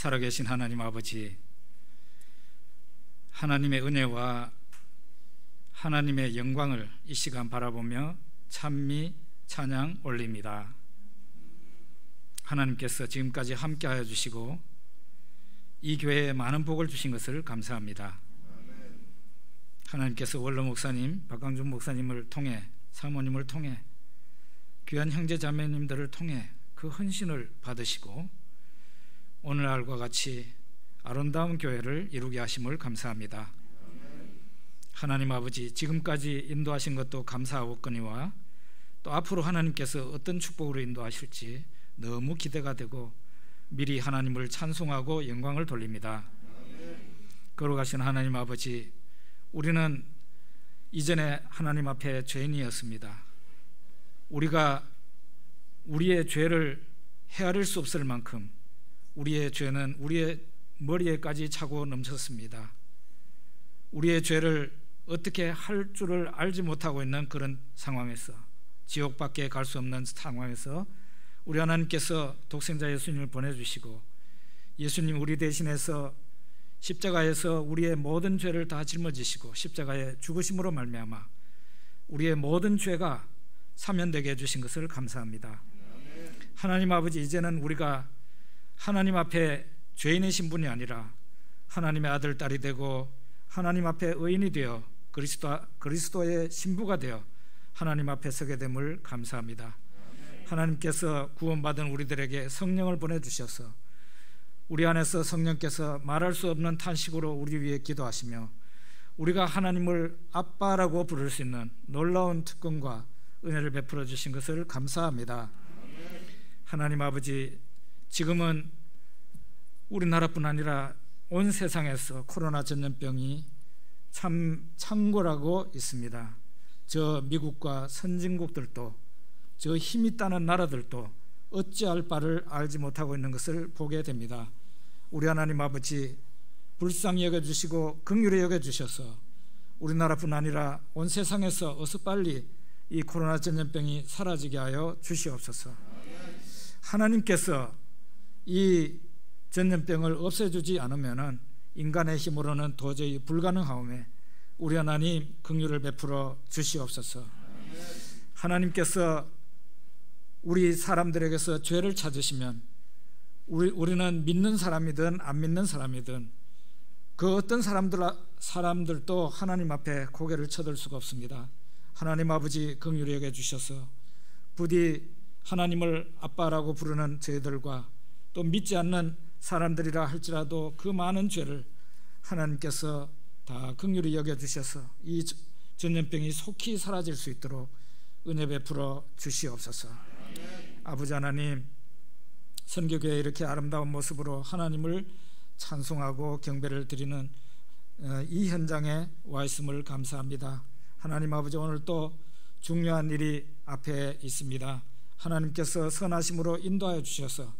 살아계신 하나님 아버지, 하나님의 은혜와 하나님의 영광을 이 시간 바라보며 찬미 찬양 올립니다. 하나님께서 지금까지 함께하여 주시고 이 교회에 많은 복을 주신 것을 감사합니다. 하나님께서 원로 목사님, 박강준 목사님을 통해, 사모님을 통해, 귀한 형제 자매님들을 통해 그 헌신을 받으시고 오늘날과 같이 아름다운 교회를 이루게 하심을 감사합니다. 하나님 아버지, 지금까지 인도하신 것도 감사하옵거니와 또 앞으로 하나님께서 어떤 축복으로 인도하실지 너무 기대가 되고 미리 하나님을 찬송하고 영광을 돌립니다. 걸어가신 하나님 아버지, 우리는 이전에 하나님 앞에 죄인이었습니다. 우리가 우리의 죄를 헤아릴 수 없을 만큼 우리의 죄는 우리의 머리에까지 차고 넘쳤습니다. 우리의 죄를 어떻게 할 줄을 알지 못하고 있는 그런 상황에서, 지옥밖에 갈 수 없는 상황에서 우리 하나님께서 독생자 예수님을 보내주시고 예수님 우리 대신해서 십자가에서 우리의 모든 죄를 다 짊어지시고 십자가의 죽으심으로 말미암아 우리의 모든 죄가 사면되게 해주신 것을 감사합니다. 하나님 아버지, 이제는 우리가 하나님 앞에 죄인의 신분이 아니라 하나님의 아들, 딸이 되고 하나님 앞에 의인이 되어 그리스도의 신부가 되어 하나님 앞에 서게 됨을 감사합니다. 하나님께서 구원받은 우리들에게 성령을 보내주셔서 우리 안에서 성령께서 말할 수 없는 탄식으로 우리 위해 기도하시며 우리가 하나님을 아빠라고 부를 수 있는 놀라운 특권과 은혜를 베풀어 주신 것을 감사합니다. 하나님 아버지, 지금은 우리나라뿐 아니라 온 세상에서 코로나 전염병이 참 창궐하고 있습니다. 저 미국과 선진국들도, 저 힘 있다는 나라들도 어찌할 바를 알지 못하고 있는 것을 보게 됩니다. 우리 하나님 아버지, 불쌍히 여겨주시고 긍휼히 여겨주셔서 우리나라뿐 아니라 온 세상에서 어서 빨리 이 코로나 전염병이 사라지게 하여 주시옵소서. 하나님께서 이 전염병을 없애주지 않으면 인간의 힘으로는 도저히 불가능하오매 우리 하나님 긍휼을 베풀어 주시옵소서. 하나님께서 우리 사람들에게서 죄를 찾으시면 우리는 믿는 사람이든 안 믿는 사람이든 그 어떤 사람들도 하나님 앞에 고개를 쳐들 수가 없습니다. 하나님 아버지, 긍휼히 여겨 주셔서 부디 하나님을 아빠라고 부르는 저희들과 또 믿지 않는 사람들이라 할지라도 그 많은 죄를 하나님께서 다 긍휼히 여겨 주셔서 이 전염병이 속히 사라질 수 있도록 은혜 베풀어 주시옵소서. 아버지 하나님, 선교교회 이렇게 아름다운 모습으로 하나님을 찬송하고 경배를 드리는 이 현장에 와 있음을 감사합니다. 하나님 아버지, 오늘 또 중요한 일이 앞에 있습니다. 하나님께서 선하심으로 인도하여 주셔서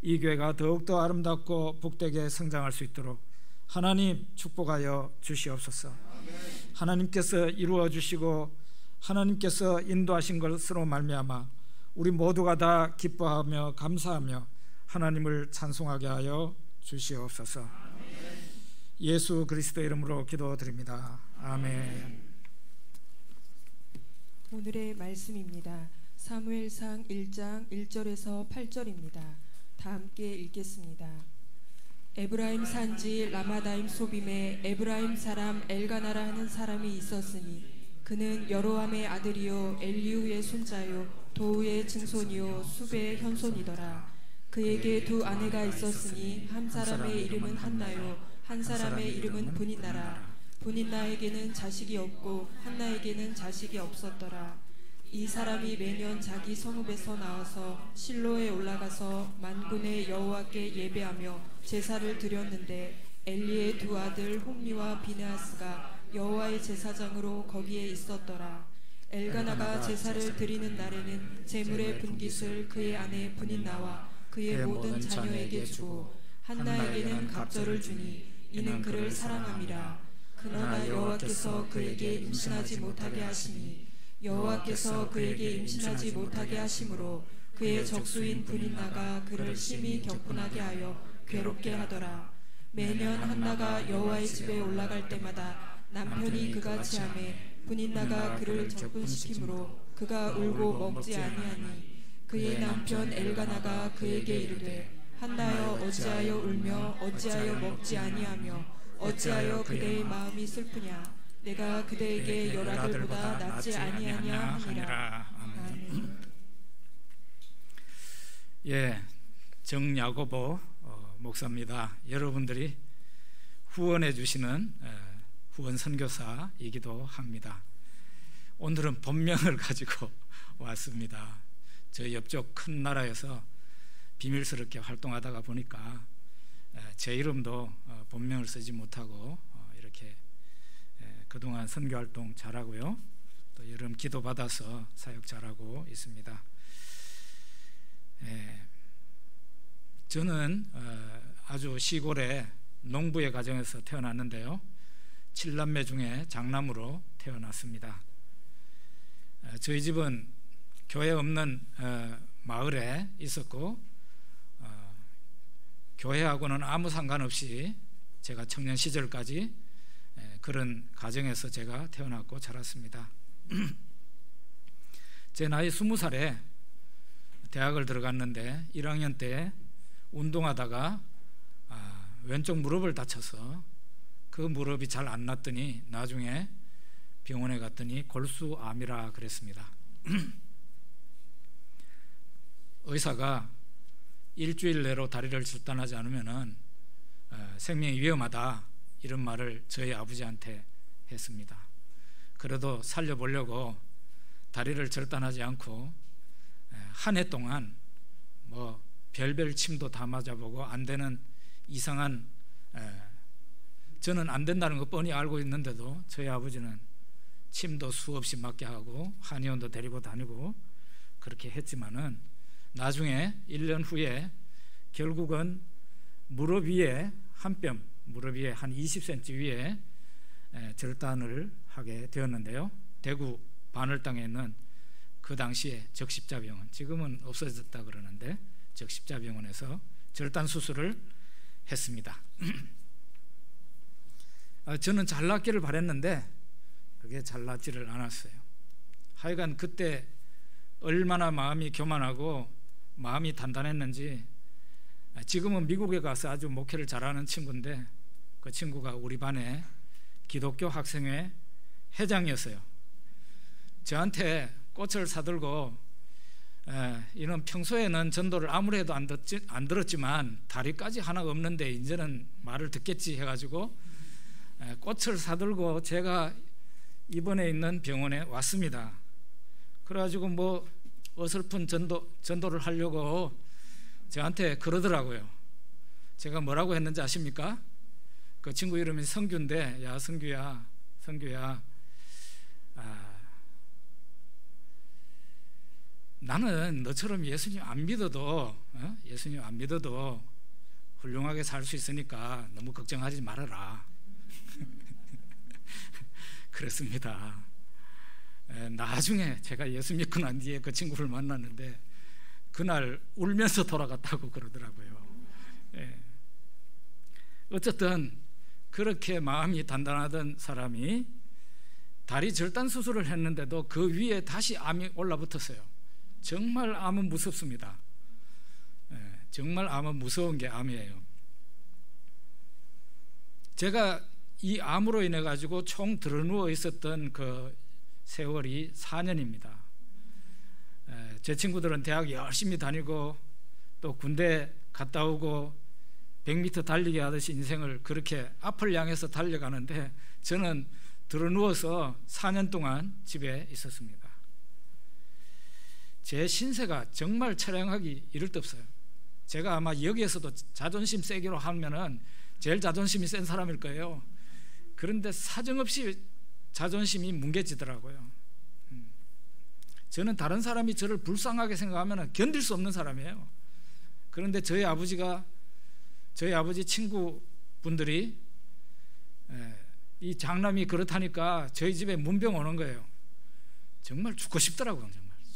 이 교회가 더욱더 아름답고 복되게 성장할 수 있도록 하나님 축복하여 주시옵소서. 하나님께서 이루어 주시고 하나님께서 인도하신 것으로 말미암아 우리 모두가 다 기뻐하며 감사하며 하나님을 찬송하게 하여 주시옵소서. 예수 그리스도 이름으로 기도드립니다. 아멘. 오늘의 말씀입니다. 사무엘상 1장 1절에서 8절입니다. 다 함께 읽겠습니다. 에브라임 산지 라마다임 소빔에 에브라임 사람 엘가나라 하는 사람이 있었으니 그는 여로함의 아들이요 엘리후의 손자요 도우의 증손이요 수베의 현손이더라. 그에게 두 아내가 있었으니 한 사람의 이름은 한나요 한 사람의 이름은 분인나라. 분인나에게는 자식이 없고 한나에게는 자식이 없었더라. 이 사람이 매년 자기 성읍에서 나와서 실로에 올라가서 만군의 여호와께 예배하며 제사를 드렸는데 엘리의 두 아들 홈리와 비느하스가 여호와의 제사장으로 거기에 있었더라. 엘가나가 제사를 드리는 날에는 제물의 분깃을 그의 아내 분인나와 그의 모든 자녀에게 주고 한나에게는 갑절을 주니 이는 그를 사랑함이라. 그러나 여호와께서 그에게 임신하지 못하게 하시니 여호와께서 그에게 임신하지 못하게 하심으로 그의 적수인 분인나가 그를 심히 격분하게 하여 괴롭게 하더라. 매년 한나가 여호와의 집에 올라갈 때마다 남편이 그같이 하매 분인나가 그를 접근시키므로 그가 울고 먹지 아니하니 그의 남편 엘가나가 그에게 이르되 한나여 어찌하여 울며 어찌하여 먹지 아니하며 어찌하여 그대의 마음이 슬프냐 내가 그대에게 열 아들보다 낫지 아니하냐 하니라. 아멘. 예, 정야고보 목사입니다. 여러분들이 후원해 주시는 후원 선교사이기도 합니다. 오늘은 본명을 가지고 왔습니다. 저 옆쪽 큰 나라에서 비밀스럽게 활동하다가 보니까 제 이름도 본명을 쓰지 못하고 이렇게 그동안 선교활동 잘하고요, 또 여러분 기도받아서 사역 잘하고 있습니다. 저는 아주 시골의 농부의 가정에서 태어났는데요, 7남매 중에 장남으로 태어났습니다. 저희 집은 교회 없는 마을에 있었고 교회하고는 아무 상관없이 제가 청년 시절까지 그런 가정에서 제가 태어났고 자랐습니다. 제 나이 20살에 대학을 들어갔는데 1학년 때 운동하다가 왼쪽 무릎을 다쳐서 그 무릎이 잘 안 낫더니 나중에 병원에 갔더니 골수암이라 그랬습니다. 의사가 일주일 내로 다리를 절단하지 않으면 생명이 위험하다, 이런 말을 저희 아버지한테 했습니다. 그래도 살려보려고 다리를 절단하지 않고 한 해 동안 뭐 별별 침도 다 맞아보고 안 되는 이상한, 저는 안 된다는 거 뻔히 알고 있는데도 저희 아버지는 침도 수없이 맞게 하고 한의원도 데리고 다니고 그렇게 했지만은 나중에 1년 후에 결국은 무릎 위에 한 뼘, 무릎 위에 한 20cm 위에 절단을 하게 되었는데요, 대구 반월당에 있는 그 당시에 적십자병원, 지금은 없어졌다 그러는데 적십자병원에서 절단 수술을 했습니다. 저는 잘 낫기를 바랬는데 그게 잘 낫지를 않았어요. 하여간 그때 얼마나 마음이 교만하고 마음이 단단했는지, 지금은 미국에 가서 아주 목회를 잘하는 친구인데 그 친구가 우리 반에 기독교 학생회 회장이었어요. 저한테 꽃을 사들고 이는 평소에는 전도를 아무리 해도 안 들었지만 다리까지 하나가 없는데 이제는 말을 듣겠지 해가지고 꽃을 사들고 제가 입원해 있는 병원에 왔습니다. 그래가지고 뭐 어설픈 전도를 하려고 저한테 그러더라고요. 제가 뭐라고 했는지 아십니까? 그 친구 이름이 성규인데, 야 성규야, 나는 너처럼 예수님 안 믿어도 훌륭하게 살 수 있으니까 너무 걱정하지 말아라. 그랬습니다. 나중에 제가 예수 믿고 난 뒤에 그 친구를 만났는데 그날 울면서 돌아갔다고 그러더라고요. 어쨌든 그렇게 마음이 단단하던 사람이 다리 절단 수술을 했는데도 그 위에 다시 암이 올라붙었어요. 정말 암은 무섭습니다. 정말 암은 무서운 게 암이에요. 제가 이 암으로 인해 가지고 총 드러누워 있었던 그 세월이 4년입니다. 제 친구들은 대학 열심히 다니고 또 군대 갔다 오고 100m 달리기 하듯이 인생을 그렇게 앞을 향해서 달려가는데 저는 드러누워서 4년 동안 집에 있었습니다. 제 신세가 정말 처량하기 이를 데 없어요. 제가 아마 여기에서도 자존심 세기로 하면은 제일 자존심이 센 사람일 거예요. 그런데 사정없이 자존심이 뭉개지더라고요. 저는 다른 사람이 저를 불쌍하게 생각하면 견딜 수 없는 사람이에요. 그런데 저희 아버지 친구분들이 이 장남이 그렇다니까 저희 집에 문병 오는 거예요. 정말 죽고 싶더라고요.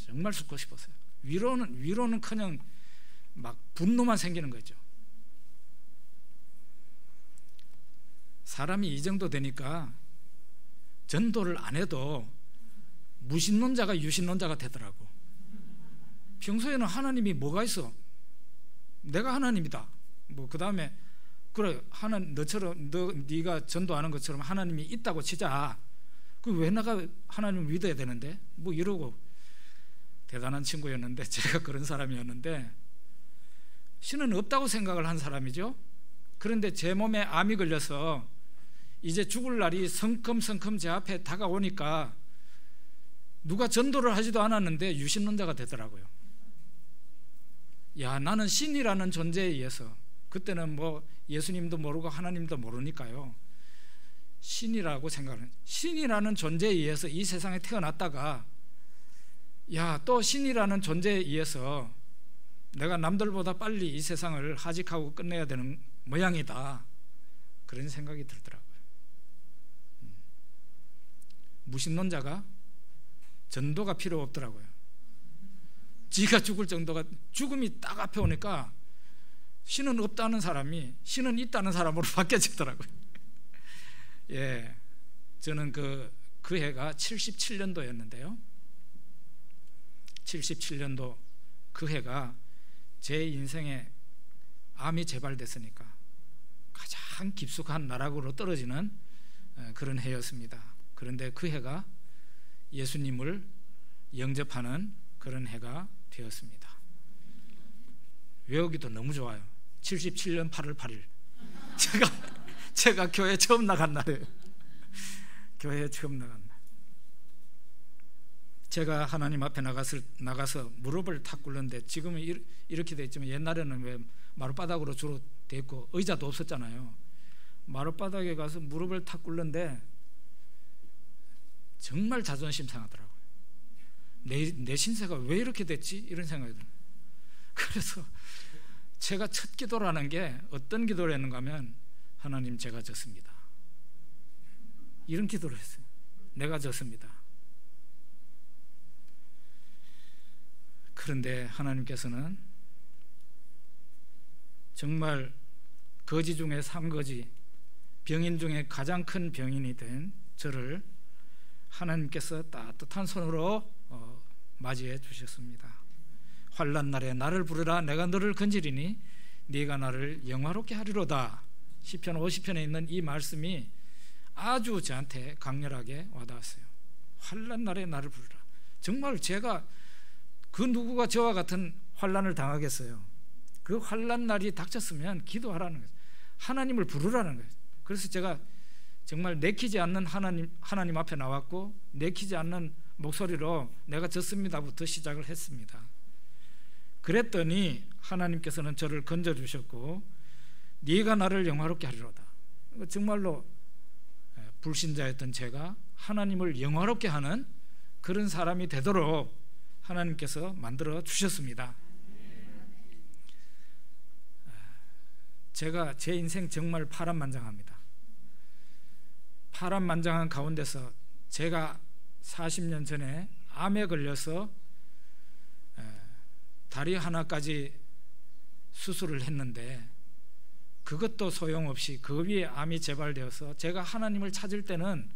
정말 죽고 싶었어요. 위로는커녕 막 분노만 생기는 거죠. 사람이 이 정도 되니까 전도를 안 해도 무신론자가 유신론자가 되더라고. 평소에는 하나님이 뭐가 있어? 내가 하나님이다. 뭐 그 다음에 그래 너처럼 네가 전도하는 것처럼 하나님이 있다고 치자. 그 왜 내가 하나님을 믿어야 되는데? 뭐 이러고 대단한 친구였는데 제가 그런 사람이었는데 신은 없다고 생각을 한 사람이죠. 그런데 제 몸에 암이 걸려서 이제 죽을 날이 성큼성큼 제 앞에 다가오니까 누가 전도를 하지도 않았는데 유신론자가 되더라고요. 야, 나는 신이라는 존재에 의해서, 그때는 뭐 예수님도 모르고 하나님도 모르니까요, 신이라고 생각하는, 신이라는 존재에 의해서 이 세상에 태어났다가 야, 또 신이라는 존재에 의해서 내가 남들보다 빨리 이 세상을 하직하고 끝내야 되는 모양이다, 그런 생각이 들더라고요. 무신론자가 전도가 필요 없더라고요. 지가 죽을 정도가, 죽음이 딱 앞에 오니까 신은 없다는 사람이 신은 있다는 사람으로 바뀌어지더라고요. 예, 저는 그 해가 77년도였는데요 77년도 그 해가 제 인생에 암이 재발됐으니까 가장 깊숙한 나락으로 떨어지는 그런 해였습니다. 그런데 그 해가 예수님을 영접하는 그런 해가 되었습니다. 외우기도 너무 좋아요. 77년 8월 8일 제가 교회 처음 나간 날이에요. 교회에 처음 나간 날. 제가 하나님 앞에 나가서 무릎을 탁 꿇는데, 지금은 이렇게 돼 있지만 옛날에는 왜 마룻바닥으로 주로 돼 있고 의자도 없었잖아요. 마룻바닥에 가서 무릎을 탁 꿇는데 정말 자존심 상하더라고요. 내 신세가 왜 이렇게 됐지? 이런 생각이 들어요. 그래서 제가 첫 기도라는 게 어떤 기도를 했는가 하면, 하나님, 제가 졌습니다, 이런 기도를 했어요. 내가 졌습니다. 그런데 하나님께서는 정말 거지 중에 상거지, 병인 중에 가장 큰 병인이 된 저를 하나님께서 따뜻한 손으로 맞이해 주셨습니다. 환난 날에 나를 부르라, 내가 너를 건지리니 네가 나를 영화롭게 하리로다. 시편 50편에 있는 이 말씀이 아주 저한테 강렬하게 와닿았어요. 환난 날에 나를 부르라. 정말 제가 그 누구가 저와 같은 환난을 당하겠어요. 그 환난 날이 닥쳤으면 기도하라는 거예요. 하나님을 부르라는 거예요. 그래서 제가 정말 내키지 않는 하나님 앞에 나왔고, 내키지 않는 목소리로 내가 졌습니다부터 시작을 했습니다. 그랬더니 하나님께서는 저를 건져주셨고, 네가 나를 영화롭게 하리로다. 정말로 불신자였던 제가 하나님을 영화롭게 하는 그런 사람이 되도록 하나님께서 만들어 주셨습니다. 제가 제 인생 정말 파란만장합니다. 파란만장한 가운데서 제가 40년 전에 암에 걸려서 다리 하나까지 수술을 했는데 그것도 소용없이 그 위에 암이 재발되어서 제가 하나님을 찾을 때는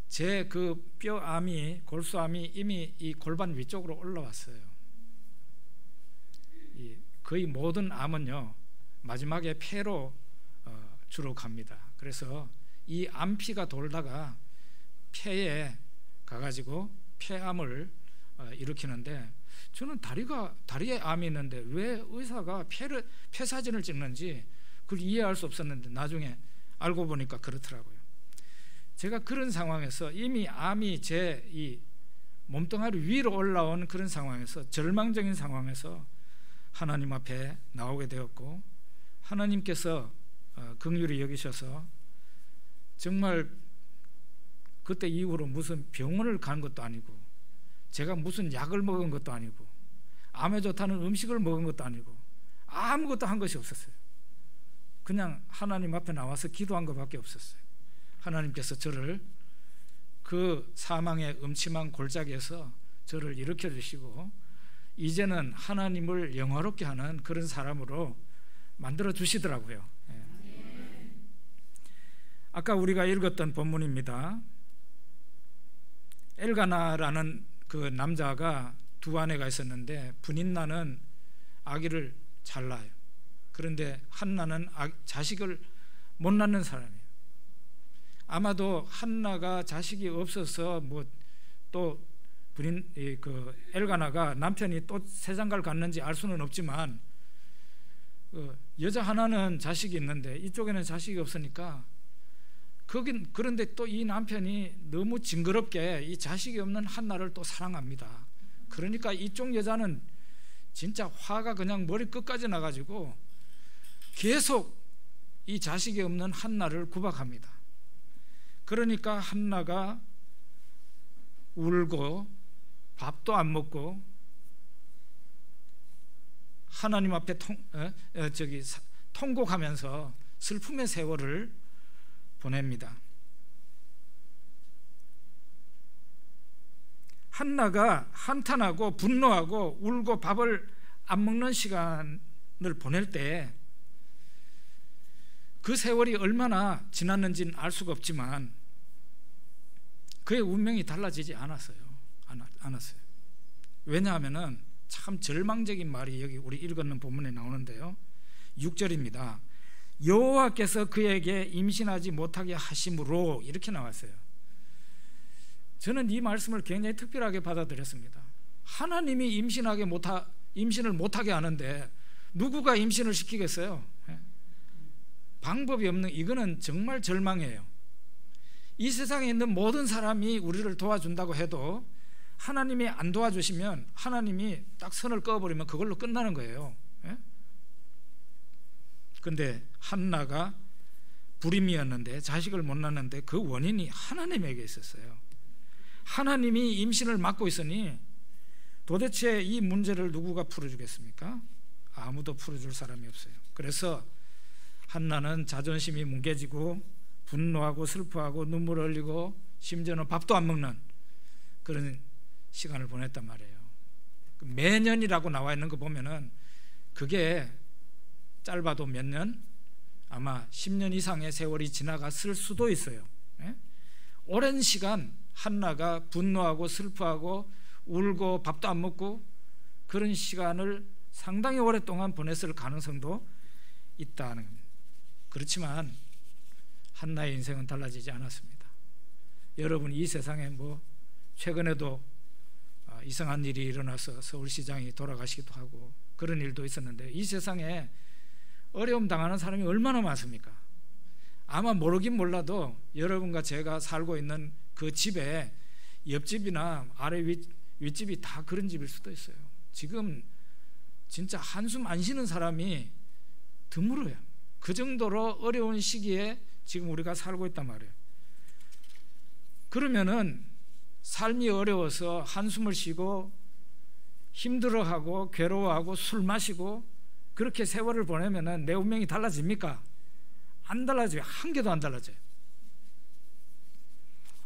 제 그 뼈암이, 골수암이 이미 이 골반 위쪽으로 올라왔어요. 거의 모든 암은요 마지막에 폐로 주로 갑니다. 그래서 이 암피가 돌다가 폐에 가가지고 폐암을 일으키는데, 저는 다리에 암이 있는데 왜 의사가 폐 사진을 찍는지 그걸 이해할 수 없었는데 나중에 알고 보니까 그렇더라고요. 제가 그런 상황에서 이미 암이 제 이 몸뚱아리 위로 올라온 그런 상황에서, 절망적인 상황에서 하나님 앞에 나오게 되었고, 하나님께서 긍휼히 여기셔서 정말 그때 이후로 무슨 병원을 간 것도 아니고, 제가 무슨 약을 먹은 것도 아니고, 암에 좋다는 음식을 먹은 것도 아니고, 아무것도 한 것이 없었어요. 그냥 하나님 앞에 나와서 기도한 것밖에 없었어요. 하나님께서 저를 그 사망의 음침한 골짜기에서 저를 일으켜 주시고, 이제는 하나님을 영화롭게 하는 그런 사람으로 만들어 주시더라고요. 아까 우리가 읽었던 본문입니다. 엘가나라는 그 남자가 두 아내가 있었는데 분인나는 아기를 잘 낳아요. 그런데 한나는 자식을 못 낳는 사람이에요. 아마도 한나가 자식이 없어서 뭐 또 그 엘가나가 남편이 또 세상가를 갔는지 알 수는 없지만 여자 하나는 자식이 있는데 이쪽에는 자식이 없으니까 그런데 또 이 남편이 너무 징그럽게 이 자식이 없는 한나를 또 사랑합니다. 그러니까 이쪽 여자는 진짜 화가 그냥 머리 끝까지 나가지고 계속 이 자식이 없는 한나를 구박합니다. 그러니까 한나가 울고 밥도 안 먹고 하나님 앞에 통곡하면서 슬픔의 세월을 보냅니다. 한나가 한탄하고 분노하고 울고 밥을 안 먹는 시간을 보낼 때 그 세월이 얼마나 지났는지는 알 수가 없지만 그의 운명이 달라지지 않았어요. 왜냐하면은 참 절망적인 말이 여기 우리 읽었는 본문에 나오는데요. 6절입니다. 여호와께서 그에게 임신하지 못하게 하심으로 이렇게 나왔어요. 저는 이 말씀을 굉장히 특별하게 받아들였습니다. 하나님이 임신을 못하게 하는데 누구가 임신을 시키겠어요? 방법이 없는, 이거는 정말 절망이에요. 이 세상에 있는 모든 사람이 우리를 도와준다고 해도 하나님이 안 도와주시면, 하나님이 딱 선을 그어버리면 그걸로 끝나는 거예요. 그런데 한나가 불임이었는데 자식을 못 낳는데 그 원인이 하나님에게 있었어요. 하나님이 임신을 막고 있으니 도대체 이 문제를 누구가 풀어주겠습니까? 아무도 풀어줄 사람이 없어요. 그래서 한나는 자존심이 뭉개지고 분노하고 슬퍼하고 눈물을 흘리고 심지어는 밥도 안 먹는 그런 시간을 보냈단 말이에요. 매년이라고 나와 있는 거 보면은 그게 짧아도 몇 년, 아마 10년 이상의 세월이 지나갔을 수도 있어요. 오랜 시간 한나가 분노하고 슬퍼하고 울고 밥도 안 먹고 그런 시간을 상당히 오랫동안 보냈을 가능성도 있다는 겁니다. 그렇지만 한나의 인생은 달라지지 않았습니다. 여러분, 이 세상에 뭐 최근에도 이상한 일이 일어나서 서울시장이 돌아가시기도 하고 그런 일도 있었는데 이 세상에 어려움 당하는 사람이 얼마나 많습니까? 아마 모르긴 몰라도 여러분과 제가 살고 있는 그 집에 옆집이나 아래 윗집이 다 그런 집일 수도 있어요. 지금 진짜 한숨 안 쉬는 사람이 드물어요. 그 정도로 어려운 시기에 지금 우리가 살고 있단 말이에요. 그러면은 삶이 어려워서 한숨을 쉬고 힘들어하고 괴로워하고 술 마시고 그렇게 세월을 보내면은 내 운명이 달라집니까? 안 달라져요. 한 개도 안 달라져요.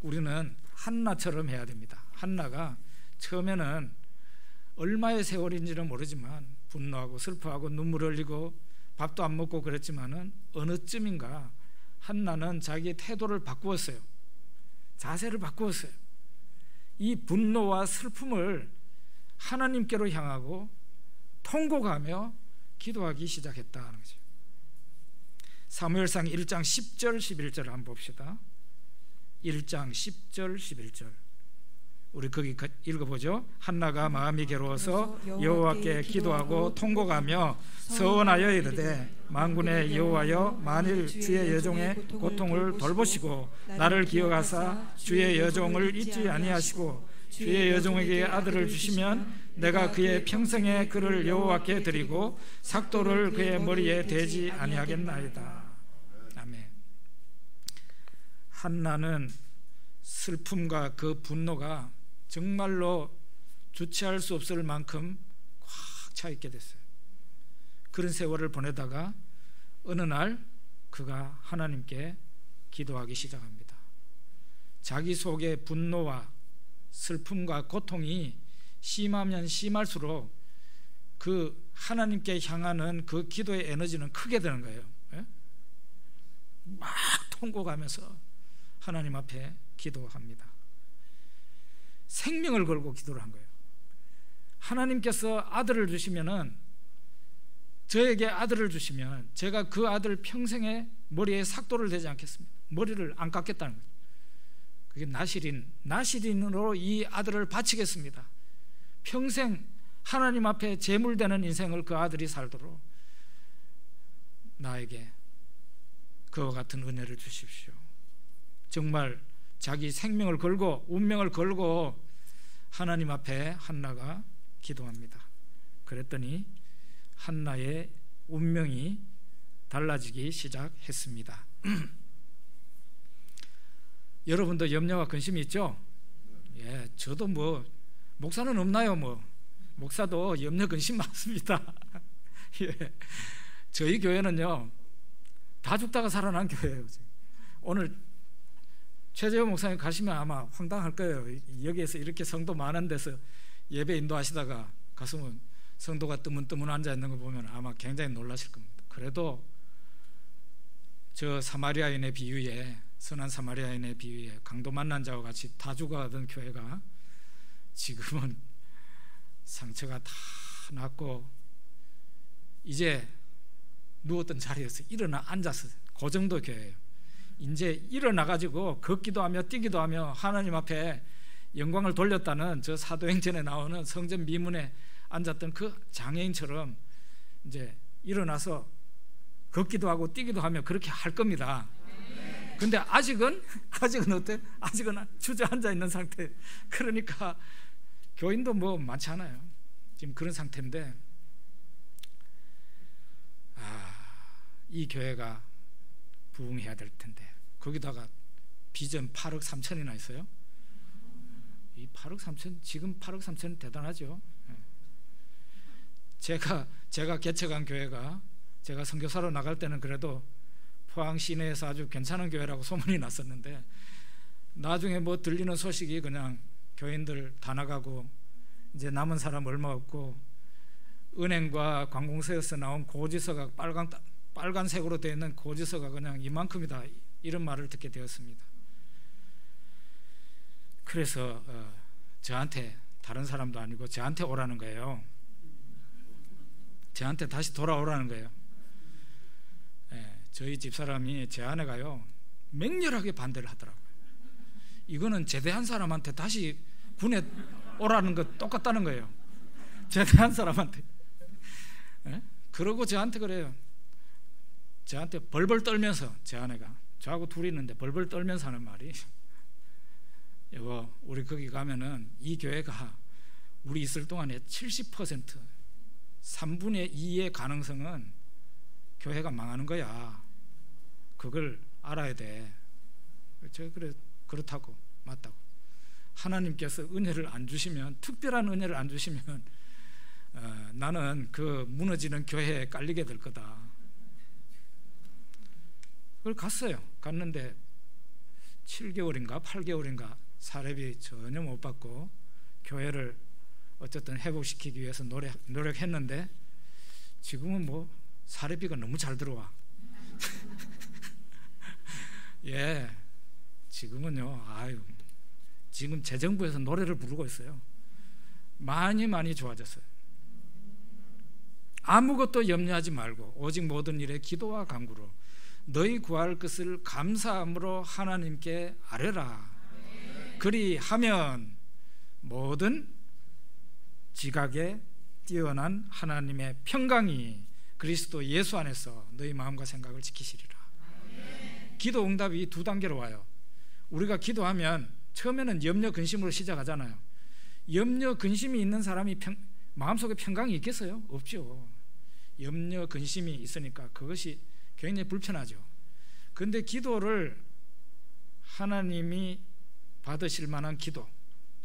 우리는 한나처럼 해야 됩니다. 한나가 처음에는 얼마의 세월인지는 모르지만 분노하고 슬퍼하고 눈물 흘리고 밥도 안 먹고 그랬지만은 어느 쯤인가 한나는 자기의 태도를 바꾸었어요. 자세를 바꾸었어요. 이 분노와 슬픔을 하나님께로 향하고 통곡하며 기도하기 시작했다는 거죠. 사무엘상 1장 10절 11절을 한번 봅시다. 1장 10절 11절 우리 거기 읽어보죠. 한나가 마음이 괴로워서 여호와께 기도하고 통곡하며 서원하여 이르되 만군의 여호와여, 만일 주의 여종의 고통을 돌보시고 나를 기억하사 주의 여종을 잊지 아니하시고 주의 여종에게 아들을 주시면 내가 그의 평생의 그를 여호와께 드리고 삭도를 그의 머리에 대지 아니하겠나이다. 아멘. 한나는 슬픔과 그 분노가 정말로 주체할 수 없을 만큼 꽉 차 있게 됐어요. 그런 세월을 보내다가 어느 날 그가 하나님께 기도하기 시작합니다. 자기 속의 분노와 슬픔과 고통이 심하면 심할수록 그 하나님께 향하는 그 기도의 에너지는 크게 되는 거예요. 막 통곡하면서 하나님 앞에 기도합니다. 생명을 걸고 기도를 한 거예요. 하나님께서 아들을 주시면은, 저에게 아들을 주시면 제가 그 아들 평생에 머리에 삭도를 대지 않겠습니다. 머리를 안 깎겠다는 거예요. 그게 나실인으로 이 아들을 바치겠습니다. 평생 하나님 앞에 제물되는 인생을 그 아들이 살도록 나에게 그와 같은 은혜를 주십시오. 정말 자기 생명을 걸고 운명을 걸고 하나님 앞에 한나가 기도합니다. 그랬더니 한나의 운명이 달라지기 시작했습니다. 여러분도 염려와 근심이 있죠? 예, 저도 뭐 목사는 없나요? 뭐 목사도 염려 근심 많습니다. 예, 저희 교회는요 다 죽다가 살아난 교회예요. 오늘 최재호 목사님 가시면 아마 황당할 거예요. 여기에서 이렇게 성도 많은 데서 예배 인도하시다가 가서면 성도가 뜨문뜨문 앉아있는 거 보면 아마 굉장히 놀라실 겁니다. 그래도 저 사마리아인의 비유에, 선한 사마리아인의 비유에 강도 만난 자와 같이 다 죽어가던 교회가 지금은 상처가 다 났고 이제 누웠던 자리에서 일어나 앉아서 그 정도 교회예요. 이제 일어나가지고 걷기도 하며 뛰기도 하며 하나님 앞에 영광을 돌렸다는 저 사도행전에 나오는 성전 미문에 앉았던 그 장애인처럼 이제 일어나서 걷기도 하고 뛰기도 하며 그렇게 할 겁니다. 근데 아직은 어때? 아직은 주저앉아 있는 상태. 그러니까 교인도 뭐 많지 않아요. 지금 그런 상태인데, 이 교회가 부흥해야 될 텐데 거기다가 빚은 8억 3천이나 있어요. 이 8억 3천, 지금 8억 3천은 대단하죠. 제가 개척한 교회가, 제가 선교사로 나갈 때는 그래도 포항 시내에서 아주 괜찮은 교회라고 소문이 났었는데, 나중에 뭐 들리는 소식이 그냥 교인들 다 나가고 이제 남은 사람 얼마 없고 은행과 관공서에서 나온 고지서가 빨간색으로 되어 있는 고지서가 그냥 이만큼이다, 이런 말을 듣게 되었습니다. 그래서 저한테, 다른 사람도 아니고 저한테 오라는 거예요. 저한테 다시 돌아오라는 거예요. 저희 집사람이, 제 아내가요 맹렬하게 반대를 하더라고요. 이거는 제대한 사람한테 다시 군에 오라는 거 똑같다는 거예요. 제대한 사람한테. 그러고 저한테 그래요. 저한테 벌벌 떨면서, 제 아내가, 저하고 둘이 있는데 벌벌 떨면서 하는 말이, 여보, 우리 거기 가면은 이 교회가 우리 있을 동안에 70%, 3분의 2의 가능성은 교회가 망하는 거야. 그걸 알아야 돼. 제가 그렇다고, 맞다고. 하나님께서 은혜를 안 주시면, 특별한 은혜를 안 주시면 나는 그 무너지는 교회에 깔리게 될 거다. 그걸 갔어요. 갔는데 7개월인가 8개월인가 사례비 전혀 못 받고 교회를 어쨌든 회복시키기 위해서 노력했는데, 지금은 뭐 사례비가 너무 잘 들어와. 예, 지금은요, 지금 재정부에서 노래를 부르고 있어요. 많이 좋아졌어요. 아무것도 염려하지 말고 오직 모든 일에 기도와 간구로 너희 구할 것을 감사함으로 하나님께 아뢰라. 그리하면 모든 지각에 뛰어난 하나님의 평강이 그리스도 예수 안에서 너희 마음과 생각을 지키시리라. 기도 응답이 두 단계로 와요. 우리가 기도하면 처음에는 염려 근심으로 시작하잖아요. 염려 근심이 있는 사람이 마음속에 평강이 있겠어요? 없죠. 염려 근심이 있으니까 그것이 굉장히 불편하죠. 그런데 기도를 하나님이 받으실 만한 기도,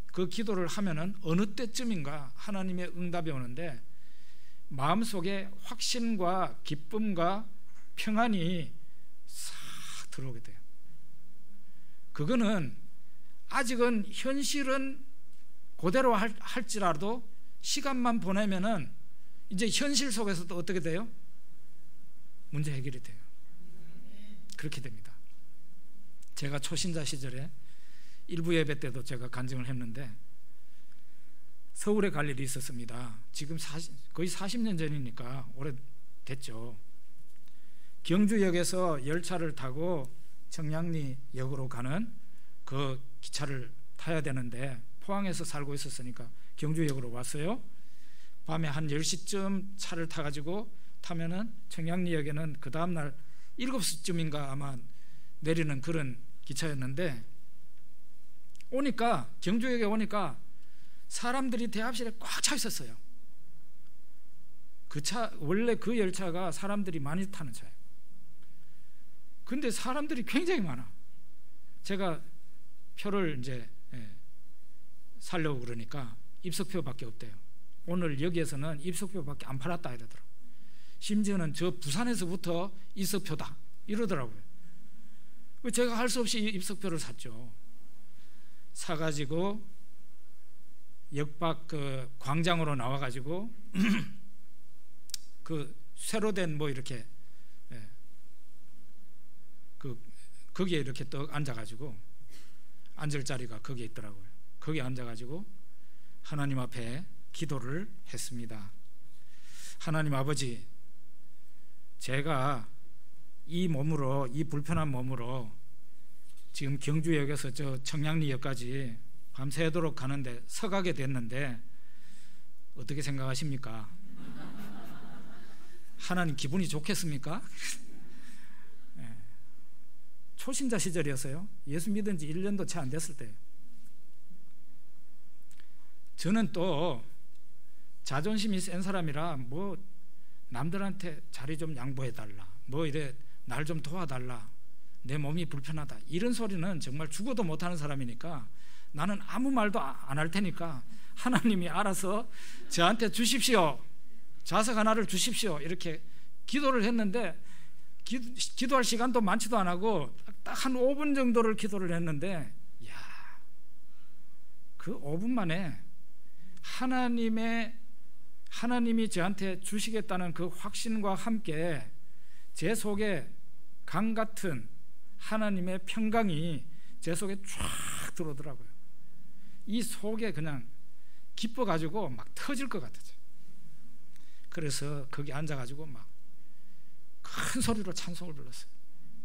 그 기도를 하면은 어느 때쯤인가 하나님의 응답이 오는데 마음속에 확신과 기쁨과 평안이 싹 들어오게 돼요. 그거는 아직은 현실은 그대로 할지라도 시간만 보내면은 이제 현실 속에서도 어떻게 돼요? 문제 해결이 돼요. 그렇게 됩니다. 제가 초신자 시절에 일부 예배 때도 제가 간증을 했는데 서울에 갈 일이 있었습니다. 지금 거의 40년 전이니까 오래됐죠. 경주역에서 열차를 타고 청량리역으로 가는 그 기차를 타야 되는데 포항에서 살고 있었으니까 경주역으로 왔어요. 밤에 한 10시쯤 차를 타가지고 타면은 청량리역에는 그 다음날 7시쯤인가 아마 내리는 그런 기차였는데 오니까 경주역에 오니까 사람들이 대합실에 꽉 차 있었어요. 그 차 원래 그 열차가 사람들이 많이 타는 차예요. 근데 사람들이 굉장히 많아. 제가 표를 이제 사려고 그러니까 입석표밖에 없대요. 오늘 여기에서는 입석표밖에 안 팔았다 이러더라고요. 심지어는 저 부산에서부터 입석표다 이러더라고요. 제가 할 수 없이 입석표를 샀죠. 사가지고 역박 그 광장으로 나와가지고 그 새로 된 뭐 이렇게 거기에 이렇게 떡 앉아가지고 앉을 자리가 거기에 있더라고요. 거기에 앉아가지고 하나님 앞에 기도를 했습니다. 하나님 아버지, 제가 이 몸으로, 이 불편한 몸으로 지금 경주역에서 저 청량리역까지 밤새도록 가는데 서가게 됐는데 어떻게 생각하십니까? 하나님 기분이 좋겠습니까? 네. 초신자 시절이었어요. 예수 믿은 지 1년도 채 안 됐을 때예요. 저는 또 자존심이 센 사람이라 뭐 남들한테 자리 좀 양보해달라, 뭐 이래 날 좀 도와달라, 내 몸이 불편하다, 이런 소리는 정말 죽어도 못하는 사람이니까 나는 아무 말도 안 할 테니까 하나님이 알아서 저한테 주십시오, 좌석 하나를 주십시오, 이렇게 기도를 했는데 기도할 시간도 많지도 안 하고 딱 한 5분 정도를 기도를 했는데, 이야, 그 5분 만에 하나님이 저한테 주시겠다는 그 확신과 함께 제 속에 강 같은 하나님의 평강이 제 속에 쫙 들어오더라고요. 이 속에 그냥 기뻐가지고 막 터질 것 같았죠. 그래서 거기 앉아가지고 막 큰 소리로 찬송을 불렀어요.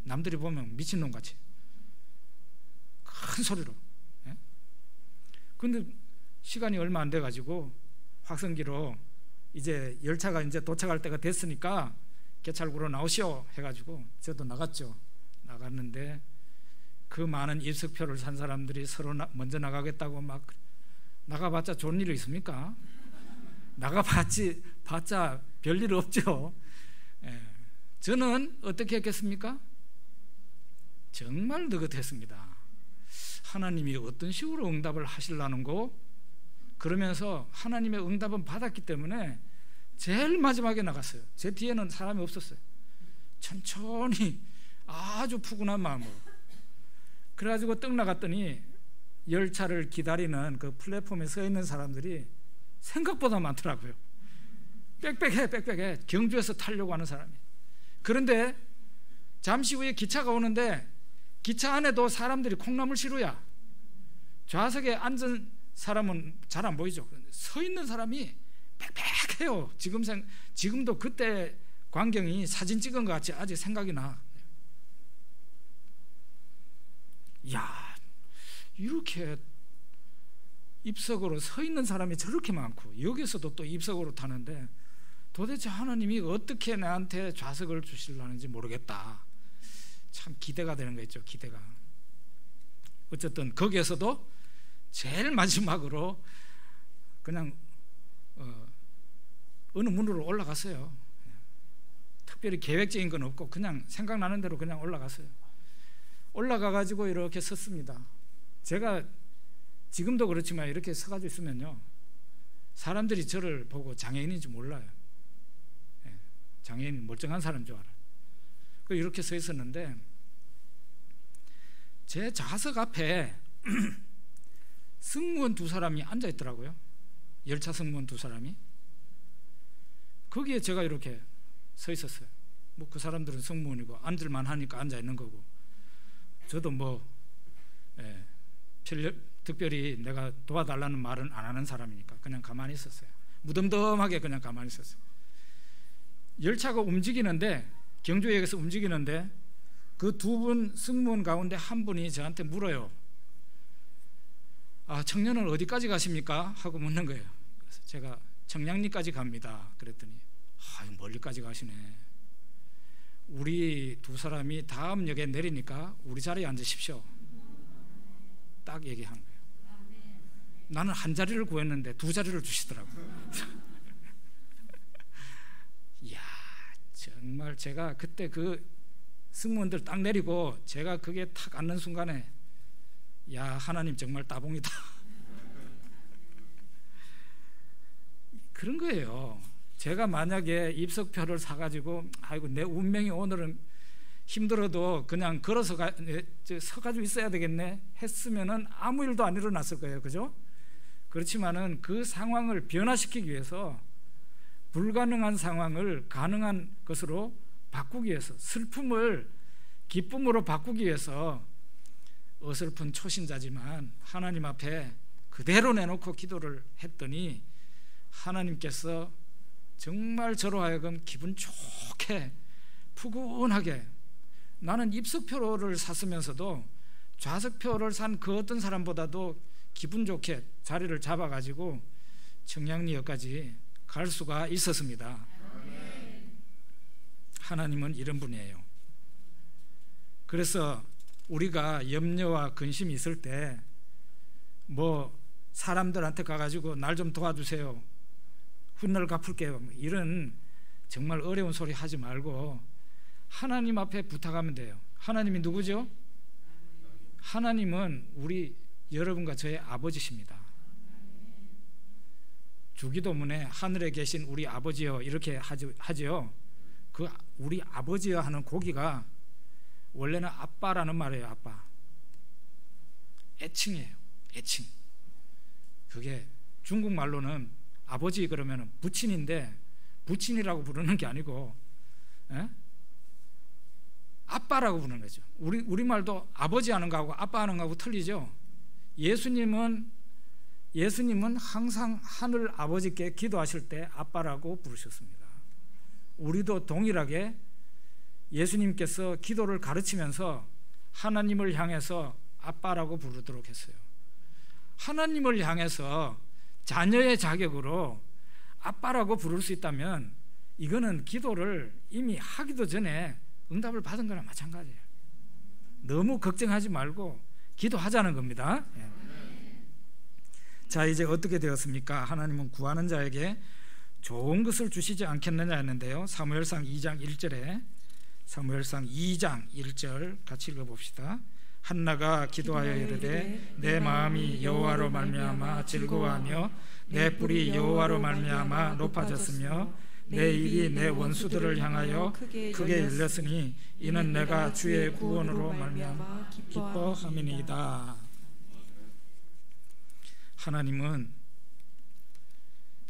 남들이 보면 미친놈같이 큰 소리로. 근데 시간이 얼마 안 돼가지고 확성기로 이제 열차가 이제 도착할 때가 됐으니까 개찰구로 나오시오 해가지고 저도 나갔죠. 나갔는데 그 많은 입석표를 산 사람들이 서로 먼저 나가겠다고 막 나가봤자 좋은 일이 있습니까? 나가봤자 별일 없죠. 저는 어떻게 했겠습니까? 정말 느긋했습니다. 하나님이 어떤 식으로 응답을 하시려는 거, 그러면서 하나님의 응답은 받았기 때문에 제일 마지막에 나갔어요. 제 뒤에는 사람이 없었어요. 천천히 아주 푸근한 마음으로. 그래가지고 떡 나갔더니 열차를 기다리는 그 플랫폼에 서 있는 사람들이 생각보다 많더라고요. 빽빽해. 경주에서 타려고 하는 사람이. 그런데 잠시 후에 기차가 오는데 기차 안에도 사람들이 콩나물 시루야. 좌석에 앉은 사람은 잘 안 보이죠. 서 있는 사람이 빽빽해요. 지금도 그때 광경이 사진 찍은 것 같이 아직 생각이 나. 이야, 이렇게 입석으로 서 있는 사람이 저렇게 많고 여기서도 또 입석으로 타는데 도대체 하나님이 어떻게 나한테 좌석을 주시려는지 모르겠다. 참 기대가 되는 거 있죠. 기대가. 어쨌든 거기에서도 제일 마지막으로 그냥 어느 문으로 올라갔어요. 특별히 계획적인 건 없고 그냥 생각나는 대로 그냥 올라갔어요. 올라가가지고 이렇게 섰습니다. 제가 지금도 그렇지만 이렇게 서가지고 있으면요, 사람들이 저를 보고 장애인인지 몰라요. 장애인 멀쩡한 사람인 줄 알아요. 이렇게 서 있었는데 제 좌석 앞에 승무원 2사람이 앉아 있더라고요. 열차 승무원 2사람이. 거기에 제가 이렇게 서 있었어요. 뭐 그 사람들은 승무원이고 앉을만 하니까 앉아 있는 거고, 저도 특별히 내가 도와달라는 말은 안 하는 사람이니까 그냥 가만히 있었어요. 무덤덤하게 그냥 가만히 있었어요. 열차가 움직이는데, 경주역에서 움직이는데 그 두 분 승무원 가운데 한 분이 저한테 물어요. 청년은 어디까지 가십니까? 하고 묻는 거예요. 그래서 제가 청량리까지 갑니다. 그랬더니 멀리까지 가시네. 우리 두 사람이 다음 역에 내리니까 우리 자리에 앉으십시오. 딱 얘기한 거예요. 나는 한 자리를 구했는데 두 자리를 주시더라고요. 이야, 정말 제가 그때 그 승무원들 딱 내리고 제가 그게 탁 앉는 순간에, 야, 하나님 정말 따봉이다. 그런 거예요. 제가 만약에 입석표를 사가지고 아이고 내 운명이 오늘은 힘들어도 그냥 걸어서 서가지고 있어야 되겠네 했으면은 아무 일도 안 일어났을 거예요. 그죠? 그렇지만은 그 상황을 변화시키기 위해서, 불가능한 상황을 가능한 것으로 바꾸기 위해서, 슬픔을 기쁨으로 바꾸기 위해서 어설픈 초신자지만 하나님 앞에 그대로 내놓고 기도를 했더니 하나님께서 정말 저로 하여금 기분 좋게 푸근하게, 나는 입석표를 샀으면서도 좌석표를 산 그 어떤 사람보다도 기분 좋게 자리를 잡아가지고 청량리역까지 갈 수가 있었습니다. 하나님은 이런 분이에요. 그래서 우리가 염려와 근심이 있을 때 사람들한테 가가지고 날 좀 도와주세요, 훗날 갚을게요, 이런 정말 어려운 소리 하지 말고 하나님 앞에 부탁하면 돼요. 하나님이 누구죠? 하나님은 여러분과 저의 아버지십니다. 주기도문에 하늘에 계신 우리 아버지여 이렇게 하죠. 그 우리 아버지여 하는 고기가 원래는 아빠라는 말이에요. 아빠. 애칭이에요. 애칭. 그게 중국말로는 아버지 그러면 부친인데, 부친이라고 부르는 게 아니고 아빠라고 부르는 거죠. 우리말도 아버지 하는 거하고 아빠 하는 거하고 틀리죠. 예수님은 항상 하늘 아버지께 기도하실 때 아빠라고 부르셨습니다. 우리도 동일하게 예수님께서 기도를 가르치면서 하나님을 향해서 아빠라고 부르도록 했어요. 하나님을 향해서 자녀의 자격으로 아빠라고 부를 수 있다면 이거는 기도를 이미 하기도 전에 응답을 받은 거랑 마찬가지예요. 너무 걱정하지 말고 기도하자는 겁니다. 자, 이제 어떻게 되었습니까? 하나님은 구하는 자에게 좋은 것을 주시지 않겠느냐 했는데요, 사무엘상 2장 1절에, 사무엘상 2장 1절 같이 읽어봅시다. 한나가 기도하여 이르되 내 마음이 여호와로 말미암아 즐거워하며 내 뿔이 여호와로 말미암아 높아졌으며 내 입이 내 원수들을 향하여 크게 열렸으니 이는 내가 주의 구원으로 말미암아 기뻐함이니이다. 하나님은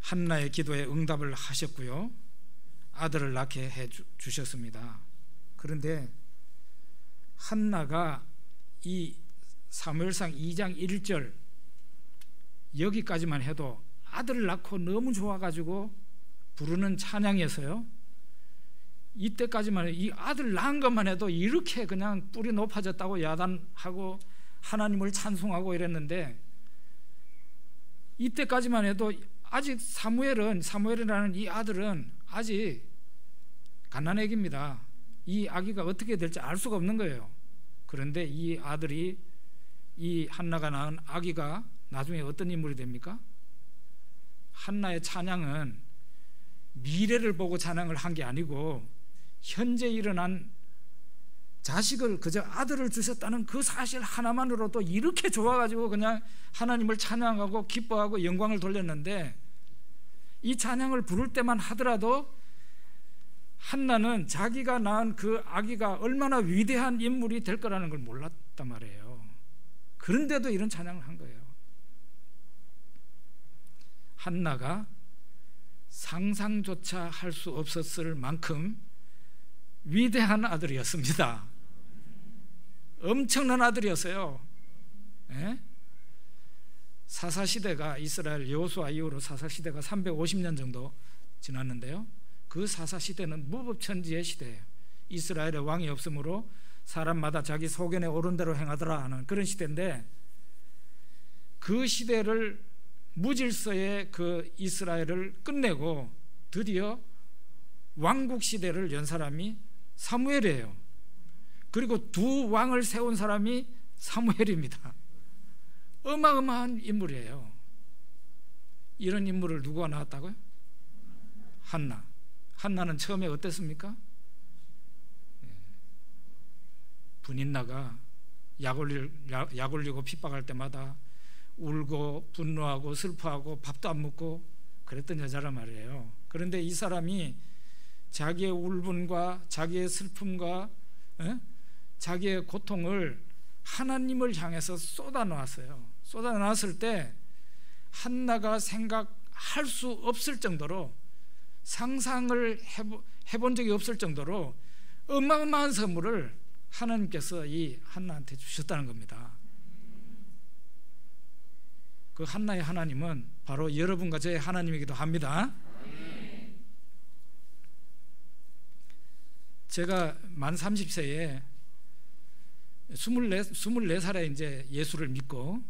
한나의 기도에 응답을 하셨고요, 아들을 낳게 해 주셨습니다. 그런데 한나가 이 사무엘상 2장 1절 여기까지만 해도 아들을 낳고 너무 좋아가지고 부르는 찬양이었어요. 이때까지만 해도 이 아들 낳은 것만 해도 이렇게 그냥 뿔이 높아졌다고 야단하고 하나님을 찬송하고 이랬는데, 이때까지만 해도 아직 사무엘이라는 이 아들은 아직 갓난아기입니다. 이 아기가 어떻게 될지 알 수가 없는 거예요. 그런데 이 아들이, 이 한나가 낳은 아기가 나중에 어떤 인물이 됩니까? 한나의 찬양은 미래를 보고 찬양을 한 게 아니고 현재 일어난 자식을, 그저 아들을 주셨다는 그 사실 하나만으로도 이렇게 좋아가지고 그냥 하나님을 찬양하고 기뻐하고 영광을 돌렸는데, 이 찬양을 부를 때만 하더라도 한나는 자기가 낳은 그 아기가 얼마나 위대한 인물이 될 거라는 걸 몰랐단 말이에요. 그런데도 이런 찬양을 한 거예요. 한나가 상상조차 할 수 없었을 만큼 위대한 아들이었습니다. 엄청난 아들이었어요. 예? 사사시대가 이스라엘 여호수아 이후로 사사시대가 350년 정도 지났는데요, 그 사사시대는 무법천지의 시대예요. 이스라엘에 왕이 없으므로 사람마다 자기 소견에 옳은 대로 행하더라 하는 그런 시대인데, 그 시대를 무질서의 그 이스라엘을 끝내고 드디어 왕국 시대를 연 사람이 사무엘이에요. 그리고 두 왕을 세운 사람이 사무엘입니다. 어마어마한 인물이에요. 이런 인물을 누구가 낳았다고요? 한나. 한나는 처음에 어땠습니까? 분인나가 약 올리고 핍박할 때마다 울고 분노하고 슬퍼하고 밥도 안 먹고 그랬던 여자란 말이에요. 그런데 이 사람이 자기의 울분과 자기의 슬픔과 자기의 고통을 하나님을 향해서 쏟아놓았어요. 쏟아놨을 때 한나가 생각할 수 없을 정도로, 상상을 해본 적이 없을 정도로 어마어마한 선물을 하나님께서 이 한나한테 주셨다는 겁니다. 그 한나의 하나님은 바로 여러분과 저의 하나님이기도 합니다. 제가 만 30세에 24살에 이제 예수를 믿고,